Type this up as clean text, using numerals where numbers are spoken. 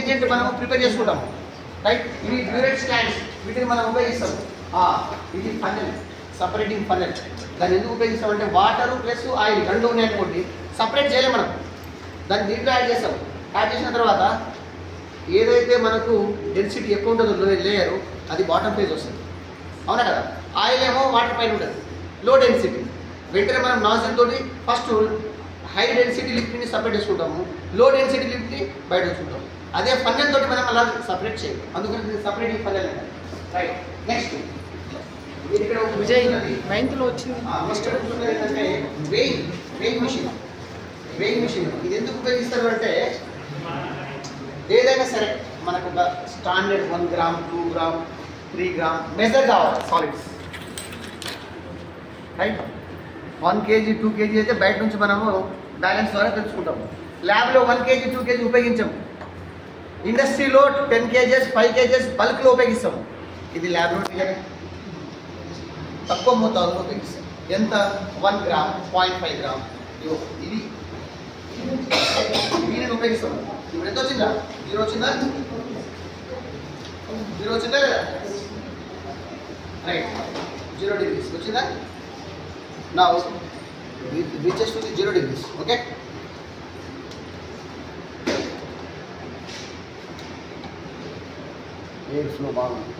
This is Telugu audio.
ఏజెంట్ మనం ప్రిపేర్ చేసుకుంటాము, రైట్. ఇవి డ్యూరెట్ స్టాండ్స్, వీటిని మనం ఉపయోగిస్తాం. ఇది ఫనెల్, సపరేటింగ్ ఫనెల్. దాన్ని ఎందుకు ఉపయోగిస్తామంటే వాటర్ ప్లస్ ఆయిల్ రెండు ఉన్నాయనుకోండి, సపరేట్ చేయలేము మనం. దాన్ని దీంట్లో యాడ్ చేస్తాం. యాడ్ చేసిన తర్వాత ఏదైతే మనకు డెన్సిటీ ఎక్కువ ఉంటుందో లేయరు, అది బాటమ్ ఫేజ్ వస్తుంది, అవునా కదా. ఆయిల్ ఏమో వాటర్ పైన ఉంటుంది, లో డెన్సిటీ. వెంటనే మనం నాజిల్ తోటి ఫస్ట్ హై డెన్సిటీ లిక్విడ్ని సపరేట్ చేసుకుంటాము, లో డెన్సిటీ లిక్విడ్ని బయట వచ్చుకుంటాము. అదే ఫన్నెల్ తోటి మనం అలా సపరేట్ చేయాలి, అందుకని సపరేటింగ్ ఫన్నెల్ అంటారు, రైట్. నెక్స్ట్ ఇక్కడ విజయ్ 9th లో వచ్చింది. నెక్స్ట్ ఏంటంటే వెయింగ్ మిషన్. వెయింగ్ మిషన్ ఇది ఎందుకు ఉపయోగిస్తారు అంటే, ఏదైనా సరే మనకు ఒక standard 1 gram 2 gram 3 gram measure కావాలి సాలిడ్స్, రైట్. 1 kg 2 kg అయితే బయట నుంచి మనము బ్యాలెన్స్ ద్వారా తెలుసుకుంటాము. ల్యాబ్లో 1 kg 2 kg ఉపయోగించాము. ఇండస్ట్రీలో 10 kgs 5 kgs బల్క్లో ఉపయోగిస్తాము. ఇది ల్యాబ్లో తక్కువ మోతాదులో ఉపయోగిస్తాం. ఎంత? 1 గ్రామ్ 0.5 గ్రామ్. ఇది నేను ఉపయోగిస్తాము. ఇప్పుడు ఎంత వచ్చిందా? 0 వచ్చిందా? 0 వచ్చిందా లేదా? రైట్. 0 degrees వచ్చిందా? నా reaches to the 0 degrees. Okay. Air flow బాగుంది.